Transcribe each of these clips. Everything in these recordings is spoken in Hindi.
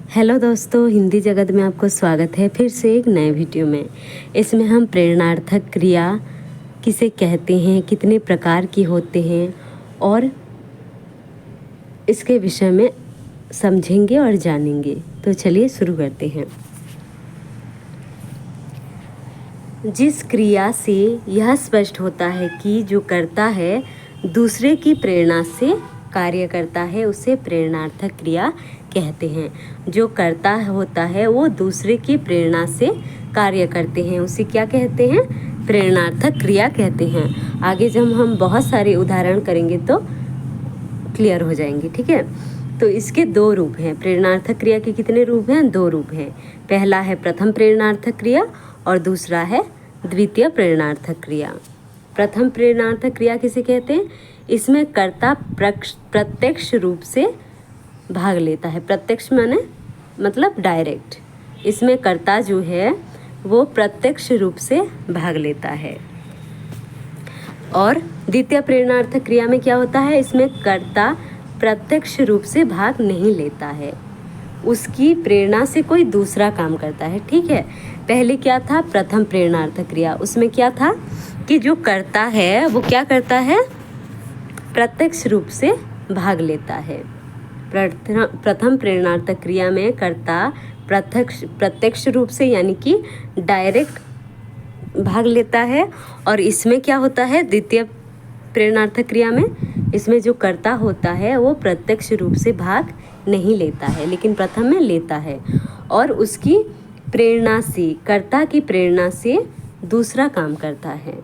हेलो दोस्तों, हिंदी जगत में आपको स्वागत है फिर से एक नए वीडियो में। इसमें हम प्रेरणार्थक क्रिया किसे कहते हैं, कितने प्रकार की होते हैं और इसके विषय में समझेंगे और जानेंगे। तो चलिए शुरू करते हैं। जिस क्रिया से यह स्पष्ट होता है कि जो करता है दूसरे की प्रेरणा से कार्य करता है, उसे प्रेरणार्थक क्रिया कहते हैं। जो करता होता है वो दूसरे की प्रेरणा से कार्य करते हैं, उसे क्या कहते हैं? प्रेरणार्थक क्रिया कहते हैं। आगे जब हम बहुत सारे उदाहरण करेंगे तो क्लियर हो जाएंगे, ठीक है। तो इसके दो रूप हैं। प्रेरणार्थक क्रिया के कितने रूप हैं? दो रूप हैं। पहला है प्रथम प्रेरणार्थक क्रिया और दूसरा है द्वितीय प्रेरणार्थक क्रिया। प्रथम प्रेरणार्थक क्रिया किसे कहते हैं? इसमें कर्ता प्रत्यक्ष रूप से भाग लेता है। प्रत्यक्ष माने मतलब डायरेक्ट। इसमें कर्ता जो है वो प्रत्यक्ष रूप से भाग लेता है। और द्वितीय प्रेरणार्थक क्रिया में क्या होता है? इसमें कर्ता प्रत्यक्ष रूप से भाग नहीं लेता है, उसकी प्रेरणा से कोई दूसरा काम करता है, ठीक है। पहले क्या था? प्रथम प्रेरणार्थक क्रिया, उसमें क्या था कि जो करता है वो क्या करता है? प्रत्यक्ष रूप से भाग लेता है। प्रथम प्रेरणार्थक क्रिया में कर्ता प्रत्यक्ष रूप से यानी कि डायरेक्ट भाग लेता है। और इसमें क्या होता है? द्वितीय प्रेरणार्थक क्रिया में इसमें जो कर्ता होता है वो प्रत्यक्ष रूप से भाग नहीं लेता है, लेकिन प्रथम में लेता है और उसकी प्रेरणा से, कर्ता की प्रेरणा से दूसरा काम करता है।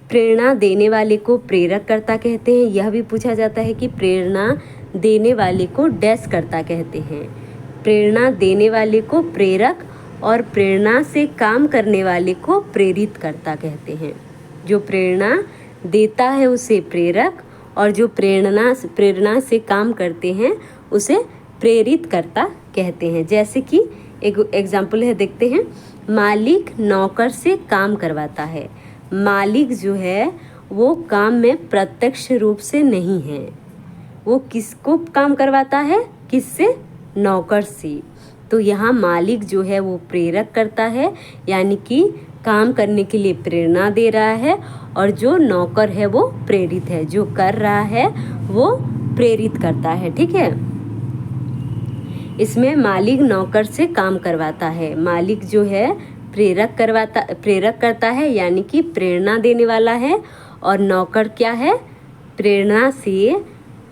प्रेरणा देने वाले को प्रेरक कर्ता कहते हैं। यह भी पूछा जाता है कि प्रेरणा देने वाले को डैश कर्ता कहते हैं। प्रेरणा देने वाले को प्रेरक और प्रेरणा से काम करने वाले को प्रेरित कर्ता कहते हैं। जो प्रेरणा देता है उसे प्रेरक और जो प्रेरणा से काम करते हैं उसे प्रेरित कर्ता कहते हैं। जैसे कि एक एग्जाम्पल है, देखते हैं। मालिक नौकर से काम करवाता है। मालिक जो है वो काम में प्रत्यक्ष रूप से नहीं है, वो किसको काम करवाता है? किससे? नौकर से। तो यहाँ मालिक जो है वो प्रेरक करता है, यानी कि काम करने के लिए प्रेरणा दे रहा है, और जो नौकर है वो प्रेरित है, जो कर रहा है वो प्रेरित करता है, ठीक है। इसमें मालिक नौकर से काम करवाता है। मालिक जो है प्रेरक करता है, यानी कि प्रेरणा देने वाला है, और नौकर क्या है? प्रेरणा से,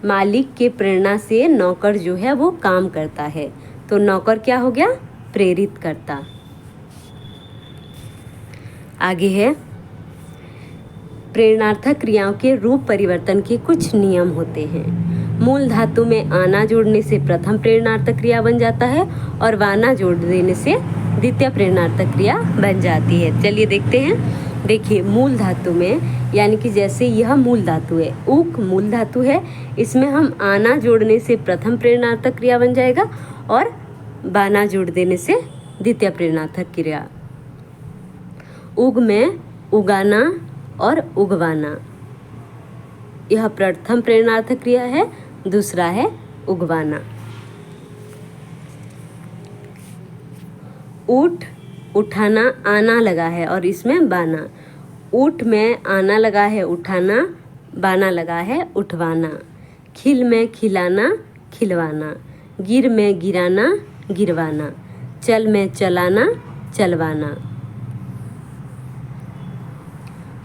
मालिक के प्रेरणा से नौकर जो है वो काम करता है। तो नौकर क्या हो गया? प्रेरित करता। आगे है प्रेरणार्थक क्रियाओं के रूप परिवर्तन के कुछ नियम होते हैं। मूल धातु में आना जोड़ने से प्रथम प्रेरणार्थक क्रिया बन जाता है और वाना जोड़ देने से द्वितीय प्रेरणार्थक क्रिया बन जाती है। चलिए देखते हैं। देखिए, मूल धातु में, यानी कि जैसे यह मूल धातु है, उक मूल धातु है, इसमें हम आना जोड़ने से प्रथम प्रेरणार्थक क्रिया बन जाएगा और बाना जोड़ देने से द्वितीय प्रेरणार्थक क्रिया। उग में उगाना और उगवाना, यह प्रथम प्रेरणार्थक क्रिया है, दूसरा है उगवाना। ऊठ, उठाना, आना लगा है और इसमें बाना। ऊठ में आना लगा है, उठाना, बाना लगा है, उठवाना। खिल में खिलाना, खिलवाना। गिर में गिराना, गिरवाना। चल में चलाना, चलवाना।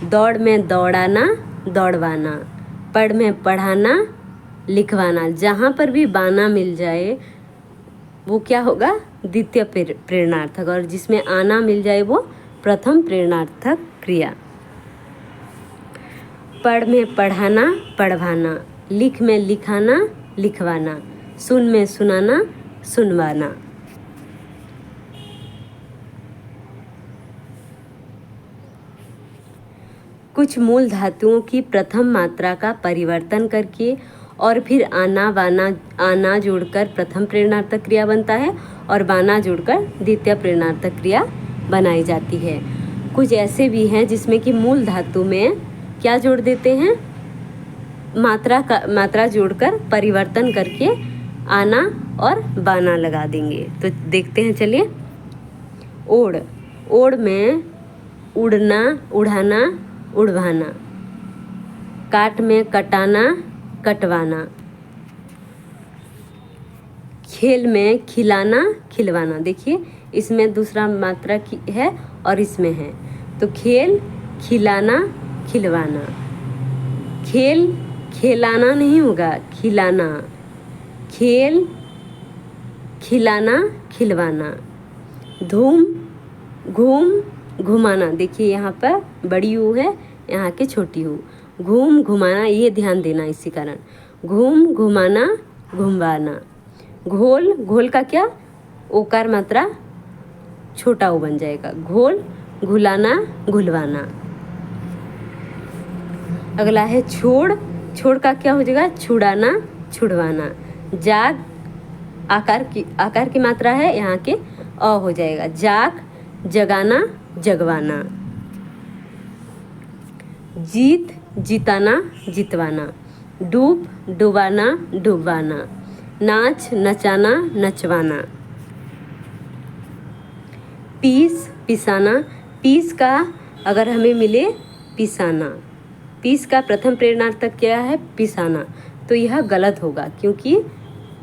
दौड़ में दौड़ाना, दौड़वाना। पढ़ में पढ़ाना, लिखवाना। जहाँ पर भी बाना मिल जाए वो क्या होगा? द्वितीय प्रेरणार्थक, और जिसमें आना मिल जाए वो प्रथम प्रेरणार्थक क्रिया। पढ़ में पढ़ाना, पढ़वाना। लिख में लिखाना, लिखवाना। सुन में सुनाना, सुनवाना। कुछ मूल धातुओं की प्रथम मात्रा का परिवर्तन करके और फिर आना जोड़कर प्रथम प्रेरणार्थक क्रिया बनता है और बाना जोड़कर द्वितीय प्रेरणार्थक क्रिया बनाई जाती है। कुछ ऐसे भी हैं जिसमें कि मूल धातु में क्या जोड़ देते हैं? मात्रा जोड़कर परिवर्तन करके आना और बाना लगा देंगे। तो देखते हैं, चलिए। ओढ़, ओढ़ में उड़ना, उड़ाना, उड़वाना। काट में कटाना, कटवाना। खेल में खिलाना, खिलवाना। देखिए इसमें दूसरा मात्रा की है और इसमें है, तो खेल, खिलाना, खिलवाना। खेल खिलाना नहीं होगा, खिलाना। खेल खिलाना, खिलवाना। धूम, घूम, घुमाना। देखिए यहाँ पर बड़ी ऊ है, यहाँ के छोटी ऊ। घूम, घुमाना, ये ध्यान देना इसी कारण। घूम, घुमाना, घुमवाना। घोल, घोल का क्या, ओकार मात्रा छोटा ऊ बन जाएगा। घोल, घुलाना, घुलवाना। अगला है छोड़, छोड़ का क्या हो जाएगा, छुड़ाना, छुड़वाना। जाग, आकार की मात्रा है, यहाँ के अ हो जाएगा। जाग, जगाना, जगवाना। जीत, जिताना, जितवाना। डूब, डुबाना, डुबवाना। नाच, नचाना, नचवाना। पीस, पिसाना। पीस का अगर हमें मिले पिसाना, पीस का प्रथम प्रेरणार्थक क्या है, पिसाना, तो यह गलत होगा क्योंकि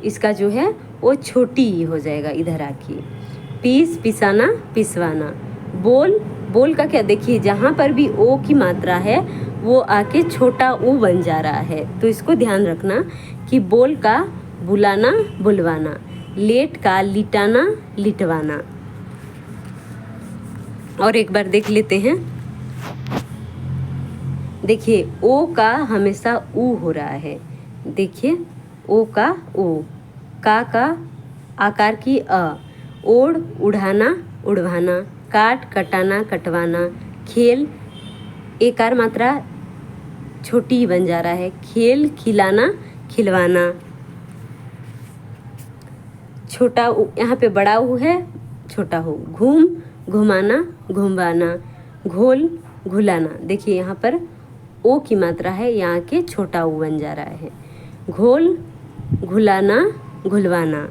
इसका जो है वो छोटी ही हो जाएगा इधर आके। पीस, पिसाना, पिसवाना। बोल, बोल का क्या, देखिए जहाँ पर भी ओ की मात्रा है वो आके छोटा ऊ बन जा रहा है, तो इसको ध्यान रखना कि बोल का बुलाना, बुलवाना। लेट का लिटाना, लिटवाना। और एक बार देख लेते हैं। देखिए ओ का हमेशा ऊ हो रहा है, देखिए ओ का ओ, का आकार की अ। ओढ़, उड़ाना, उड़वाना। काट, कटाना, कटवाना। खेल, एकार मात्रा छोटी बन जा रहा है। खेल, खिलाना, खिलवाना। छोटा ऊ, यहाँ पे बड़ा ऊ है, छोटा हो। घूम, घुमाना, घुमवाना। घोल, घुलाना। देखिए यहाँ पर ओ की मात्रा है, यहाँ के छोटा ऊ बन जा रहा है। घोल, घुलाना, घुलवाना।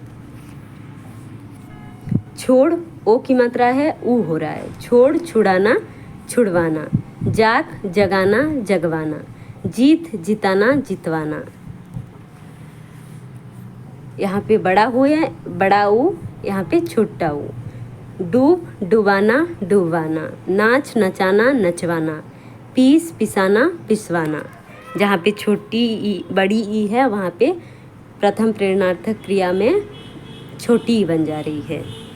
छोड़, ओ की मात्रा है, ऊ हो रहा है। छोड़, छुड़ाना, छुड़वाना। जाग, जगाना, जगवाना। जीत, जिताना, जितवाना। यहाँ पे बड़ा ऊ है, बड़ा ऊ, यहाँ पे छोटा ऊ। डूब, डुबाना, डुबवाना। नाच, नचाना, नचवाना। पीस, पिसाना, पिसवाना। जहाँ पे छोटी ई, बड़ी ई है वहाँ पे प्रथम प्रेरणार्थक क्रिया में छोटी ई बन जा रही है।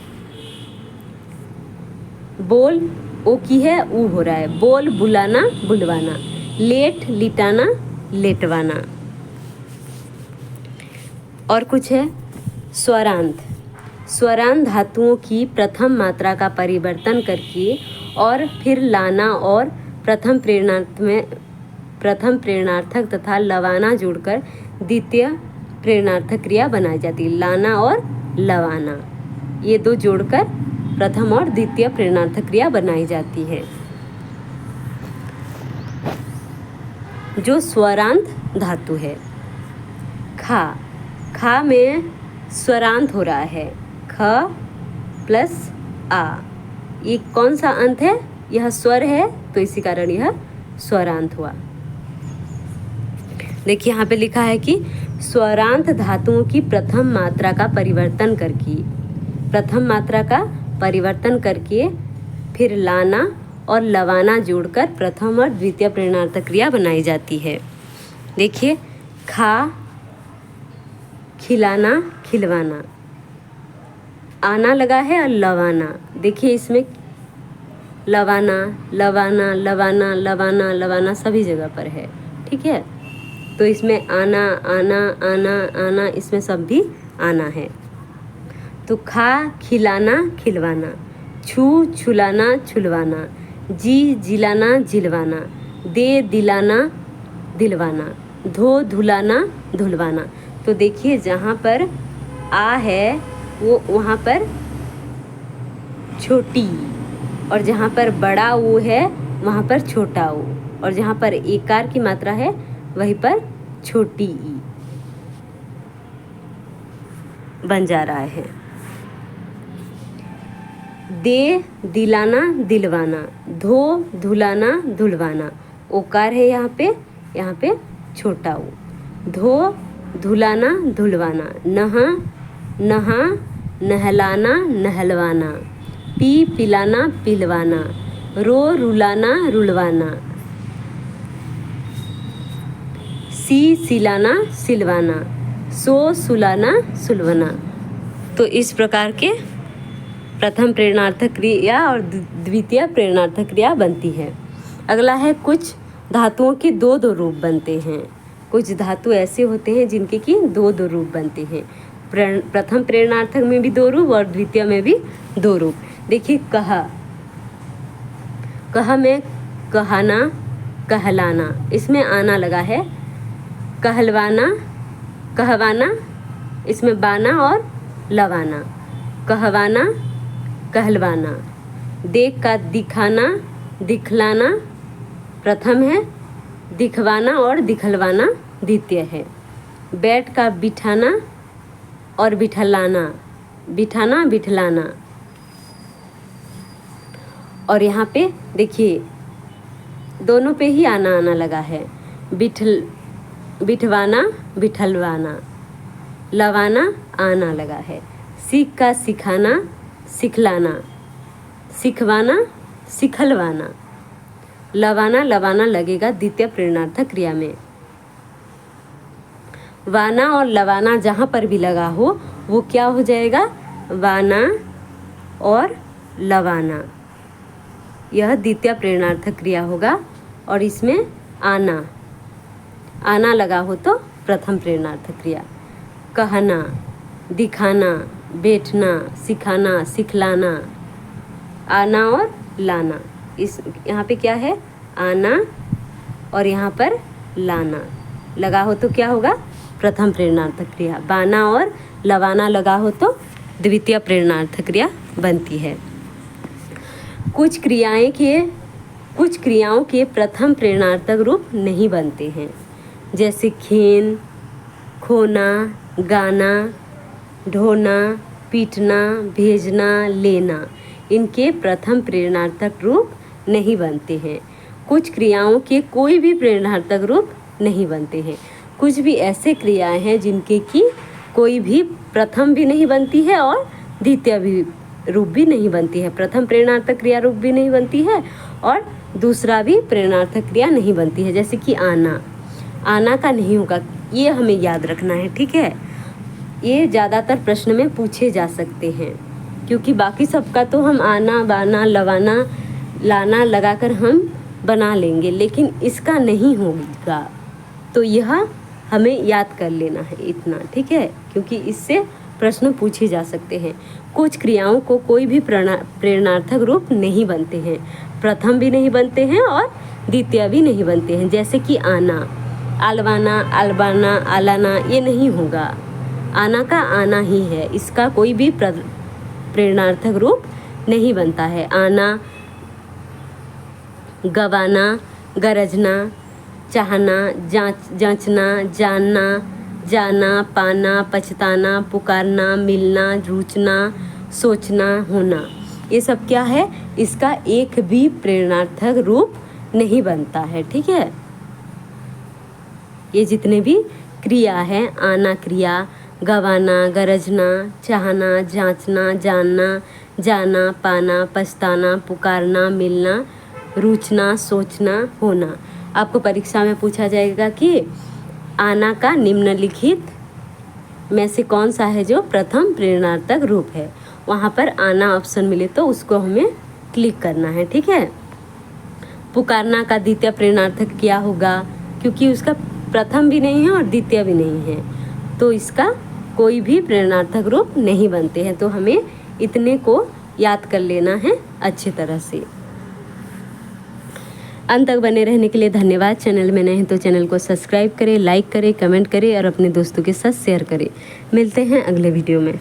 बोल, ओ की है, ऊ हो रहा है। बोल, बुलाना, बुलवाना। लेट, लिटाना, लेटवाना। और कुछ है, स्वरांत। स्वरांत धातुओं की प्रथम मात्रा का परिवर्तन करके और फिर लाना और प्रथम प्रेरणार्थक तथा लवाना जोड़कर द्वितीय प्रेरणार्थक क्रिया बनाई जाती है। लाना और लवाना, ये दो जोड़कर प्रथम और द्वितीय प्रेरणार्थक क्रिया बनाई जाती है। जो स्वरांत धातु है, खा, खा में स्वरांत हो रहा है, ख प्लस आ। ये कौन सा अंत है, यह स्वर है, तो इसी कारण यह स्वरांत हुआ। देखिए यहाँ पे लिखा है कि स्वरांत धातुओं की प्रथम मात्रा का परिवर्तन करके फिर लाना और लवाना जोड़कर प्रथम और द्वितीय प्रेरणार्थक क्रिया बनाई जाती है। देखिए खा, खिलाना, खिलवाना। आना लगा है और लवाना, देखिए इसमें लवाना, लवाना, लवाना, लवाना, लवाना सभी जगह पर है, ठीक है। तो इसमें आना, आना, आना, आना, इसमें सब भी आना है। तो खा, खिलाना, खिलवाना। छू, छुलाना, छुलवाना। जी, जिलाना, जिलवाना। दे, दिलाना, दिलवाना। धो, धुलाना, धुलवाना। तो देखिए जहाँ पर आ है वो वहाँ पर छोटी, और जहाँ पर बड़ा ऊ है वहाँ पर छोटा ऊ, और जहाँ पर एकार की मात्रा है वहीं पर छोटी ई बन जा रहा है। दे दिलाना दिलवाना, धो धुलाना धुलवाना, ओकार है यहाँ पे छोटा ऊ। धो धुलाना धुलवाना, नहा नहा नहलाना नहलवाना, पी पिलाना पिलवाना, रो रुलाना रुलवाना, सी सिलाना सिलवाना, सो सुलाना सुलवाना। तो इस प्रकार के प्रथम प्रेरणार्थक क्रिया और द्वितीय प्रेरणार्थक क्रिया बनती है। अगला है कुछ धातुओं के दो दो रूप बनते हैं। कुछ धातु ऐसे होते हैं जिनके कि दो दो रूप बनते हैं। प्रथम प्रेरणार्थक में भी दो रूप और द्वितीय में भी दो रूप। देखिए कहा में कहाना कहलाना, इसमें आना लगा है। कहलवाना कहवाना, इसमें बाना और लवाना, कहवाना कहलवाना। देख का दिखाना दिखलाना प्रथम है, दिखवाना और दिखलवाना द्वितीय है। बैठ का बिठाना और बिठलाना, बिठाना बिठलाना। और यहाँ पे देखिए दोनों पे ही आना आना लगा है। बिठवाना बिठलवाना, लवाना आना लगा है। सीख का सिखाना सिखलाना, सिखवाना सिखलवाना, लवाना लवाना लगेगा द्वितीय प्रेरणार्थक क्रिया में। वाना और लवाना जहाँ पर भी लगा हो वो क्या हो जाएगा, वाना और लवाना। यह द्वितीय प्रेरणार्थक क्रिया होगा। और इसमें आना आना लगा हो तो प्रथम प्रेरणार्थक क्रिया। कहना दिखाना बैठना सिखाना सिखलाना, आना और लाना। इस यहाँ पे क्या है, आना और यहाँ पर लाना लगा हो तो क्या होगा, प्रथम प्रेरणार्थक क्रिया। बाना और लवाना लगा हो तो द्वितीय प्रेरणार्थक क्रिया बनती है। कुछ क्रियाओं के प्रथम प्रेरणार्थक रूप नहीं बनते हैं, जैसे खेन, खोना, गाना, ढोना, पीटना, भेजना, लेना। इनके प्रथम प्रेरणार्थक रूप नहीं बनते हैं। कुछ क्रियाओं के कोई भी प्रेरणार्थक रूप नहीं बनते हैं। कुछ भी ऐसे क्रियाएं हैं जिनके की कोई भी प्रथम भी नहीं बनती है और द्वितीय भी रूप भी नहीं बनती है। प्रथम प्रेरणार्थक क्रिया रूप भी नहीं बनती है और दूसरा भी प्रेरणार्थक क्रिया नहीं बनती है। जैसे कि आना, आना का नहीं होगा, ये हमें याद रखना है, ठीक है। ये ज़्यादातर प्रश्न में पूछे जा सकते हैं, क्योंकि बाकी सबका तो हम आना बाना लवाना लाना लगाकर हम बना लेंगे, लेकिन इसका नहीं होगा। तो यह हमें याद कर लेना है इतना, ठीक है, क्योंकि इससे प्रश्न पूछे जा सकते हैं। कुछ क्रियाओं को कोई भी प्रेरणार्थक रूप नहीं बनते हैं, प्रथम भी नहीं बनते हैं और द्वितीय भी नहीं बनते हैं। जैसे कि आना, आलवाना, अलबाना, आलाना, ये नहीं होगा। आना का आना ही है, इसका कोई भी प्रेरणार्थक रूप नहीं बनता है। आना, गवाना, गरजना, चाहना, जांचना, जानना, जाना, पाना, पछताना, पुकारना, मिलना, रुचना, सोचना, होना, ये सब क्या है, इसका एक भी प्रेरणार्थक रूप नहीं बनता है, ठीक है। ये जितने भी क्रिया है, आना क्रिया, गवाना, गरजना, चाहना, जांचना, जानना, जाना, पाना, पछताना, पुकारना, मिलना, रुचना, सोचना, होना। आपको परीक्षा में पूछा जाएगा कि आना का निम्नलिखित में से कौन सा है जो प्रथम प्रेरणार्थक रूप है। वहाँ पर आना ऑप्शन मिले तो उसको हमें क्लिक करना है, ठीक है। पुकारना का द्वितीय प्रेरणार्थक क्या होगा, क्योंकि उसका प्रथम भी नहीं है और द्वितीय भी नहीं है, तो इसका कोई भी प्रेरणार्थक रूप नहीं बनते हैं। तो हमें इतने को याद कर लेना है अच्छी तरह से। अंत तक बने रहने के लिए धन्यवाद। चैनल में नए हैं तो चैनल को सब्सक्राइब करें, लाइक करें, कमेंट करें और अपने दोस्तों के साथ शेयर करें। मिलते हैं अगले वीडियो में।